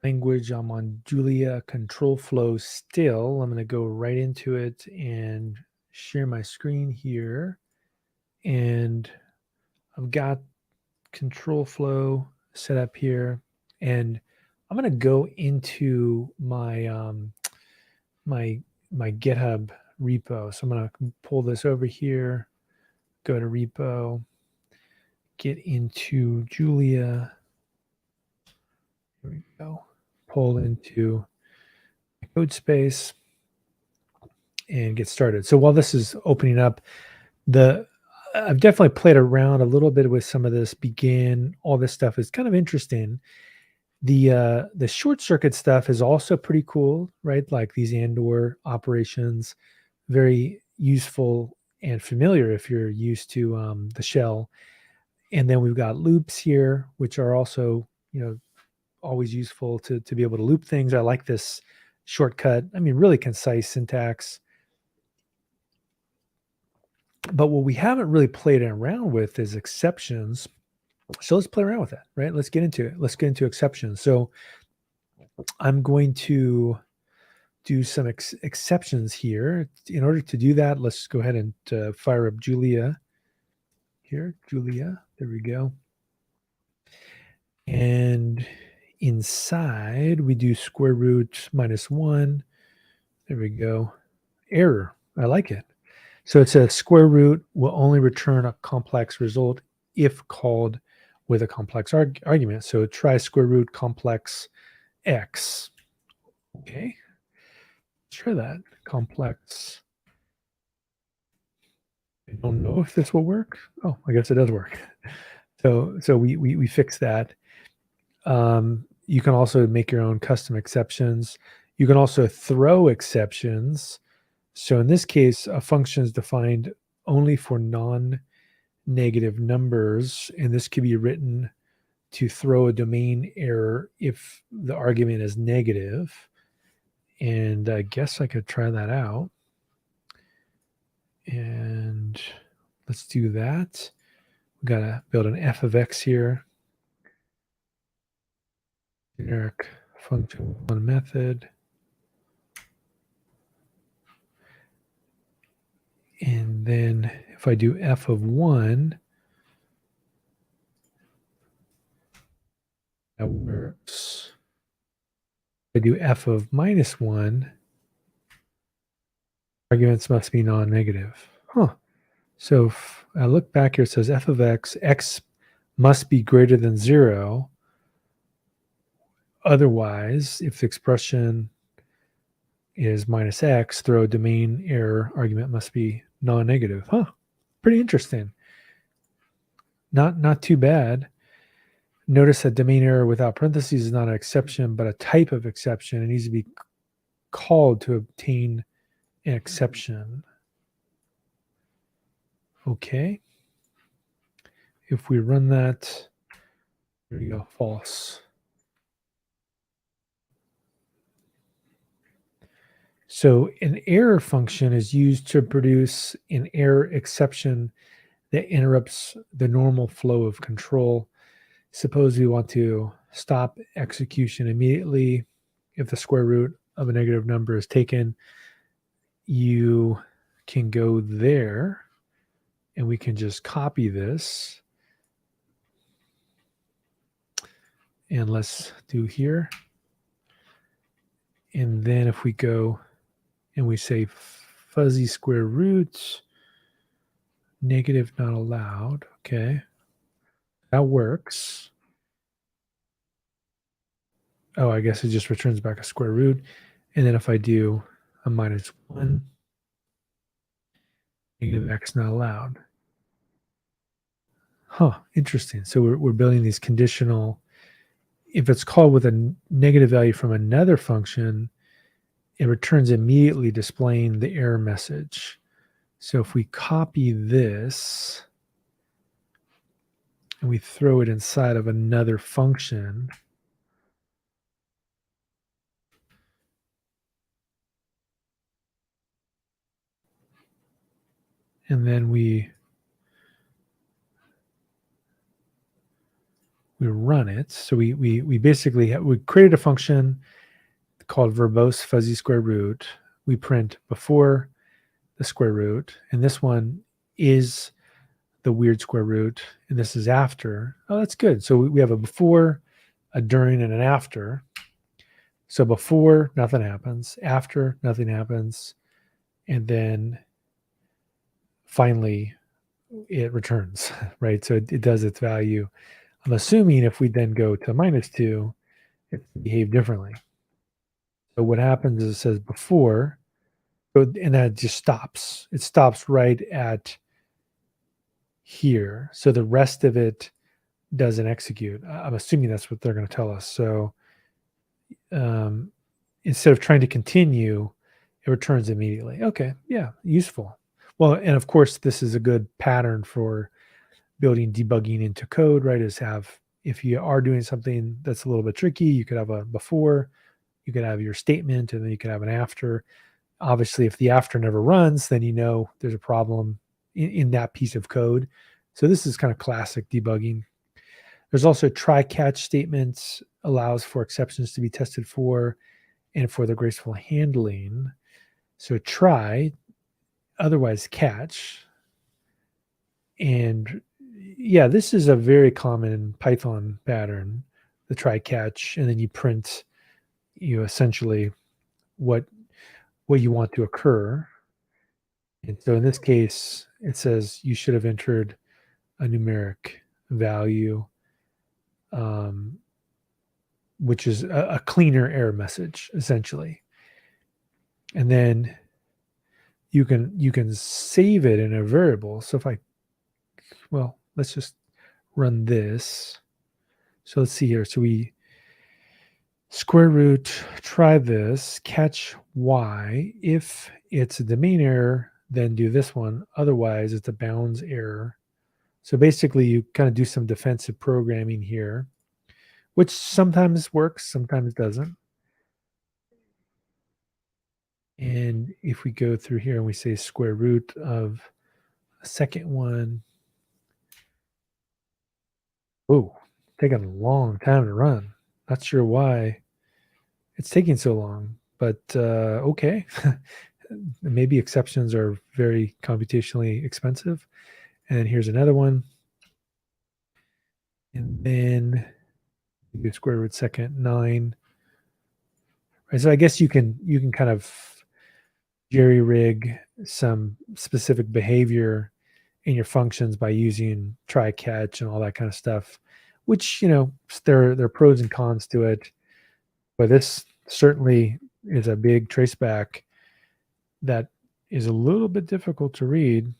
language. I'm on Julia Control Flow still. I'm going to go right into it and share my screen here. And I've got Control Flow set up here. And I'm going to go into my my GitHub repo. So I'm going to pull this over here, go to repo, get into Julia. Here we go. Pull into code space and get started. So while this is opening up, I've definitely played around a little bit with some of this begin. All this stuff is kind of interesting. The short circuit stuff is also pretty cool, right? Like these and/or operations, very useful and familiar if you're used to the shell. And then we've got loops here, which are also, always useful to be able to loop things. I like this shortcut. I mean, really concise syntax. But what we haven't really played around with is exceptions. So let's play around with that, right? Let's get into it. Let's get into exceptions. So I'm going to do some exceptions here. In order to do that, let's go ahead and fire up Julia here. Julia, there we go. And inside we do square root -1. There we go. Error. I like it. So it says square root will only return a complex result if called with a complex argument. So try square root complex x. Okay. Let's try that. Complex. I don't know if this will work. Oh, I guess it does work. So we fix that. You can also make your own custom exceptions. You can also throw exceptions. So in this case, a function is defined only for non-negative numbers, and this could be written to throw a domain error if the argument is negative. And I guess I could try that out. And let's do that. We've got to build an f of x here. Generic function one method. And then if I do f of 1, that works. If I do f of -1, arguments must be non-negative. Huh. So if I look back here, it says f of x, x must be greater than 0. Otherwise, if the expression is -x, throw a domain error, argument must be non-negative. Huh. Pretty interesting. Not too bad. Notice that domain error without parentheses is not an exception, but a type of exception. It needs to be called to obtain an exception. Okay. If we run that, there we go, false. So an error function is used to produce an error exception that interrupts the normal flow of control. Suppose we want to stop execution immediately if the square root of a negative number is taken. You can go there and we can just copy this. And let's do here. And then if we go and we say fuzzy square roots, negative not allowed. Okay. That works. Oh, I guess it just returns back a square root. And then if I do a -1, negative x not allowed. Huh, interesting. So we're building these conditional. If it's called with a negative value from another function, it returns immediately displaying the error message. So if we copy this and we throw it inside of another function, and then we we run it. So we basically we created a function called verbose fuzzy square root. We print before the square root, and this one is the weird square root, and this is after. Oh, that's good. So we have a before, a during, and an after. So before, nothing happens. After, nothing happens. And then finally, it returns, right? So it does its value. I'm assuming if we then go to -2, it behave differently. So what happens is it says before, and that just stops. It stops right at here. So the rest of it doesn't execute. I'm assuming that's what they're going to tell us. So instead of trying to continue, it returns immediately. Okay, yeah, useful. Well, and of course, this is a good pattern for building debugging into code, right? Is have, if you are doing something that's a little bit tricky, you could have a before, you could have your statement, and then you could have an after. Obviously, if the after never runs, then you know there's a problem in that piece of code. So this is kind of classic debugging. There's also try catch statements, allows for exceptions to be tested for and for the graceful handling. So try, otherwise catch. And yeah, this is a very common Python pattern, the try catch, and then you print, essentially what you want to occur. And so in this case, it says you should have entered a numeric value, which is a cleaner error message, essentially. And then you can save it in a variable. So if let's just run this. So let's see here. So we square root, try this, catch y. If it's a domain error, then do this one. Otherwise, it's a bounds error. So basically, you kind of do some defensive programming here, which sometimes works, sometimes doesn't. And if we go through here and we say square root of a second one, oh, taking a long time to run. Not sure why it's taking so long, but okay. Maybe exceptions are very computationally expensive. And then here's another one. And then you do square root second 9. Right, so I guess you can kind of jerry rig some specific behavior in your functions by using try catch and all that kind of stuff, which there are pros and cons to it. But this certainly is a big traceback that is a little bit difficult to read.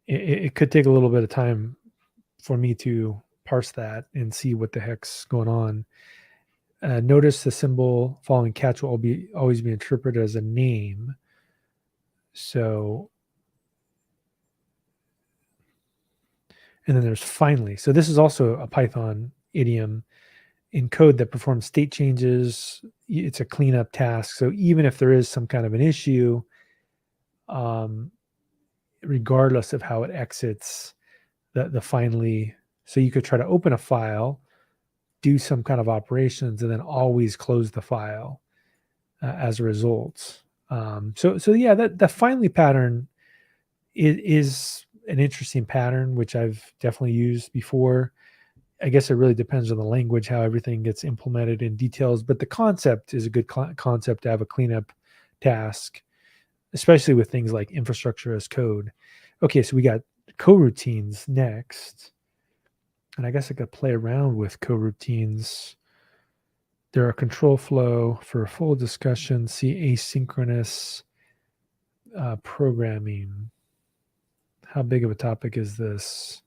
It could take a little bit of time for me to parse that and see what the heck's going on. Notice the symbol following catch will always be interpreted as a name. So, and then there's finally. So this is also a Python idiom in code that performs state changes. It's a cleanup task. So even if there is some kind of an issue, regardless of how it exits, the finally, so you could try to open a file, do some kind of operations, and then always close the file as a result. So yeah, that finally pattern is an interesting pattern, which I've definitely used before. I guess it really depends on the language, how everything gets implemented in details, but the concept is a good concept to have a cleanup task, especially with things like infrastructure as code. Okay, so we got coroutines next. And I guess I could play around with coroutines. There are control flow. For a full discussion, see asynchronous programming. How big of a topic is this?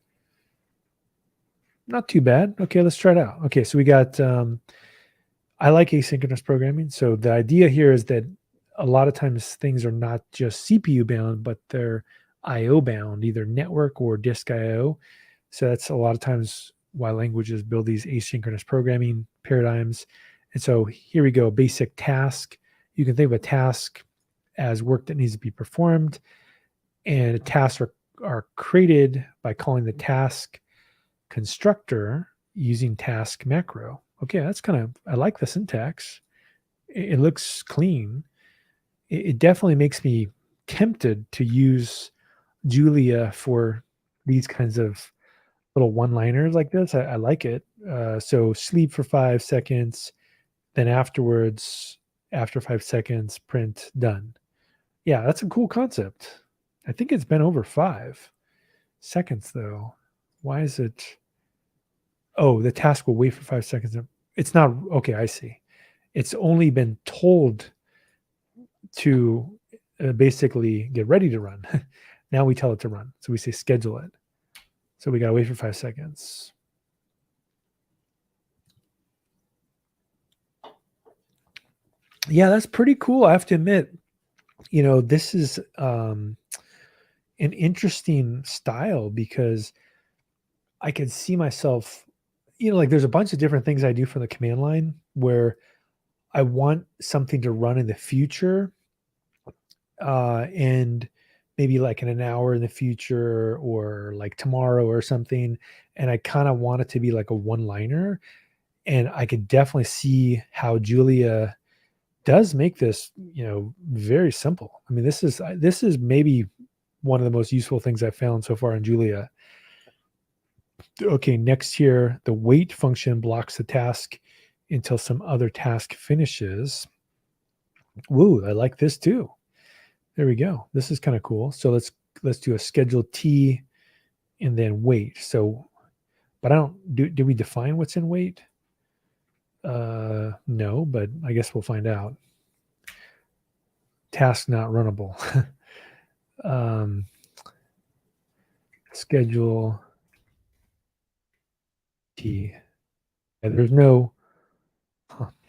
Not too bad. Okay, let's try it out. Okay, so we got, I like asynchronous programming. So the idea here is that a lot of times things are not just CPU bound, but they're IO bound, either network or disk IO. So that's a lot of times why languages build these asynchronous programming paradigms. And so here we go, basic task. You can think of a task as work that needs to be performed, and tasks are created by calling the task constructor. using task macro. Okay, that's I like the syntax. It looks clean. It definitely makes me tempted to use Julia for these kinds of little one-liners like this. I like it. So sleep for 5 seconds, then afterwards, after 5 seconds, print done. Yeah, that's a cool concept. I think it's been over 5 seconds though. Why is it? Oh, the task will wait for 5 seconds. It's not okay. I see. It's only been told to basically get ready to run. Now we tell it to run. So we say schedule it. So we got to wait for 5 seconds. Yeah, that's pretty cool. I have to admit, this is an interesting style because I could see myself, like there's a bunch of different things I do from the command line where I want something to run in the future and maybe like in an hour in the future or like tomorrow or something. And I kind of want it to be like a one-liner. And I could definitely see how Julia does make this, very simple. I mean, this is maybe one of the most useful things I've found so far in Julia. Okay, next here, the wait function blocks the task until some other task finishes. Woo, I like this too. There we go. This is kind of cool. So let's do a schedule T and then wait. So, but I don't do we define what's in wait? No, but I guess we'll find out. Task not runnable. Schedule T. And there's no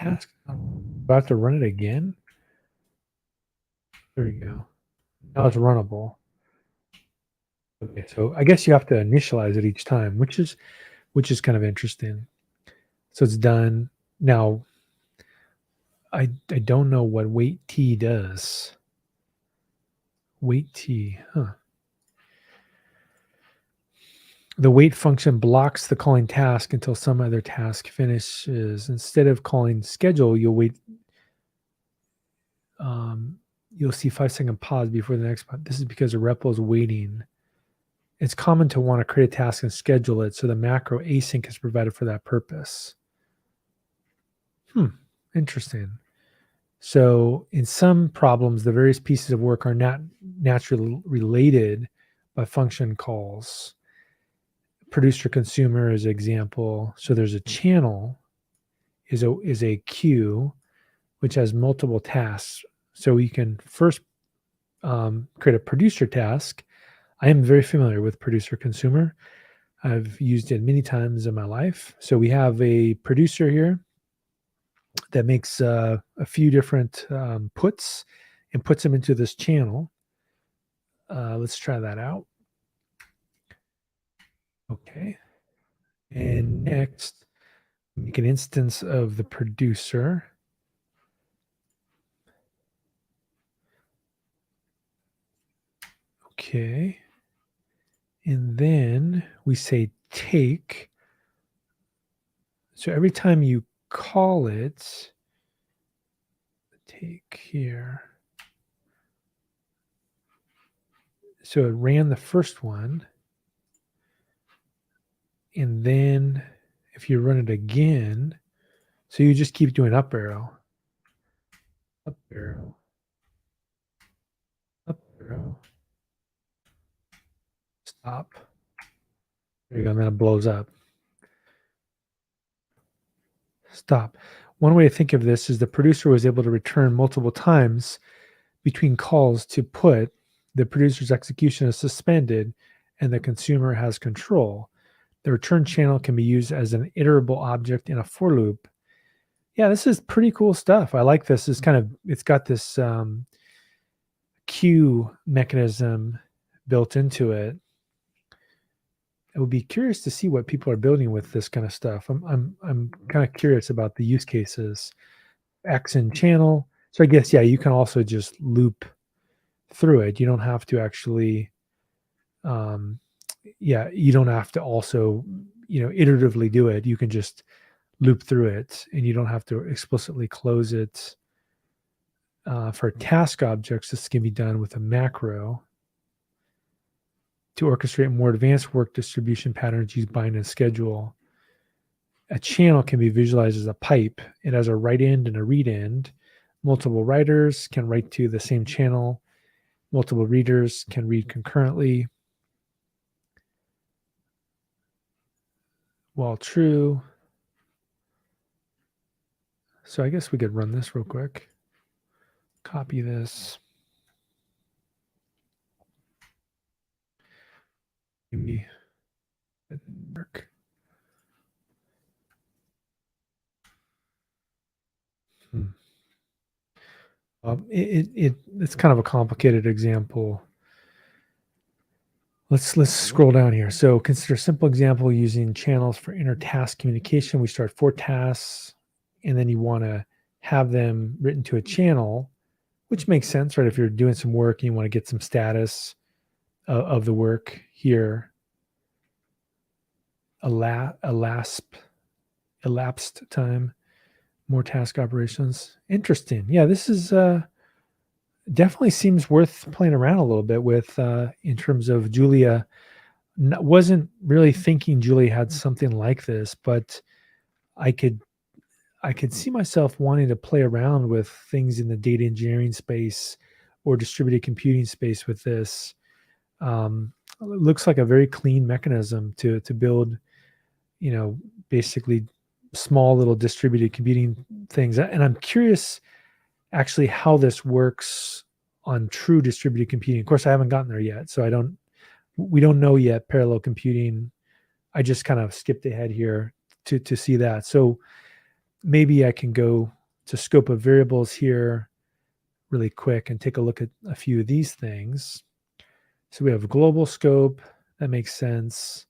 task. About to run it again. There you go. Now it's runnable. Okay, so I guess you have to initialize it each time, which is kind of interesting. So it's done. Now I don't know what wait T does. Wait T, huh? The wait function blocks the calling task until some other task finishes. Instead of calling schedule, you'll wait. You'll see 5-second pause before the next part. This is because the REPL is waiting. It's common to want to create a task and schedule it, so the macro async is provided for that purpose. Interesting. So in some problems, the various pieces of work are not naturally related by function calls. Producer consumer is an example. So there's a channel is a queue which has multiple tasks. So you can first create a producer task. I am very familiar with producer consumer. I've used it many times in my life. So we have a producer here that makes a few different puts and puts them into this channel. Let's try that out. Okay. And next, make an instance of the producer. Okay. And then we say take. So every time you call it, take here. So it ran the first one. And then if you run it again, so you just keep doing up arrow, up arrow, up arrow, stop. There you go, and then it blows up. Stop. One way to think of this is the producer was able to return multiple times between calls to put. The producer's execution is suspended and the consumer has control. The return channel can be used as an iterable object in a for loop. Yeah, this is pretty cool stuff. I like this. It's got this queue mechanism built into it. I would be curious to see what people are building with this kind of stuff. I'm kind of curious about the use cases. X in channel. So I guess, yeah, you can also just loop through it. You don't have to actually, you don't have to also, iteratively do it. You can just loop through it, and you don't have to explicitly close it. For task objects, this can be done with a macro. To orchestrate more advanced work distribution patterns, use bind and schedule. A channel can be visualized as a pipe. It has a write end and a read end. Multiple writers can write to the same channel. Multiple readers can read concurrently. While true. So I guess we could run this real quick. Copy this. Maybe it didn't work. It's kind of a complicated example. Let's scroll down here. So consider a simple example using channels for inter-task communication. We start 4 tasks, and then you want to have them written to a channel, which makes sense, right? If you're doing some work and you want to get some status of the work here. Elapsed time, more task operations. Interesting. Yeah, this is definitely seems worth playing around a little bit with in terms of Julia. Wasn't really thinking Julia had something like this, but I could see myself wanting to play around with things in the data engineering space or distributed computing space with this. It looks like a very clean mechanism to build, basically small little distributed computing things. And I'm curious actually how this works on true distributed computing. Of course, I haven't gotten there yet, so we don't know yet parallel computing. I just kind of skipped ahead here to see that. So maybe I can go to scope of variables here really quick and take a look at a few of these things. So we have global scope. That makes sense.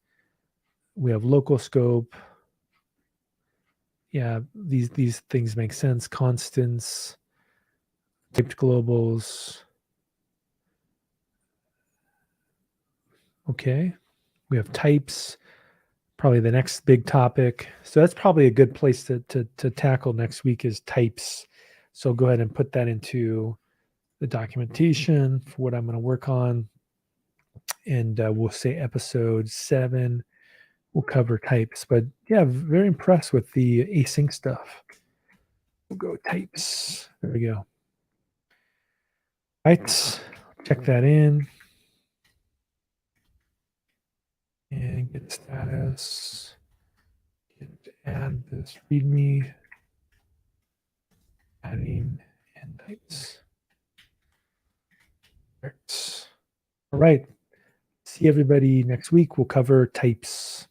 We have local scope. Yeah, these things make sense. Constants, typed globals. Okay. We have types, probably the next big topic. So that's probably a good place to tackle next week is types. So I'll go ahead and put that into the documentation for what I'm going to work on. And we'll say episode 7, we'll cover types. But yeah, very impressed with the async stuff. We'll go types. There we go. Right. Check that in. And get status. Add this README. Adding and types. All right. See everybody next week. We'll cover types.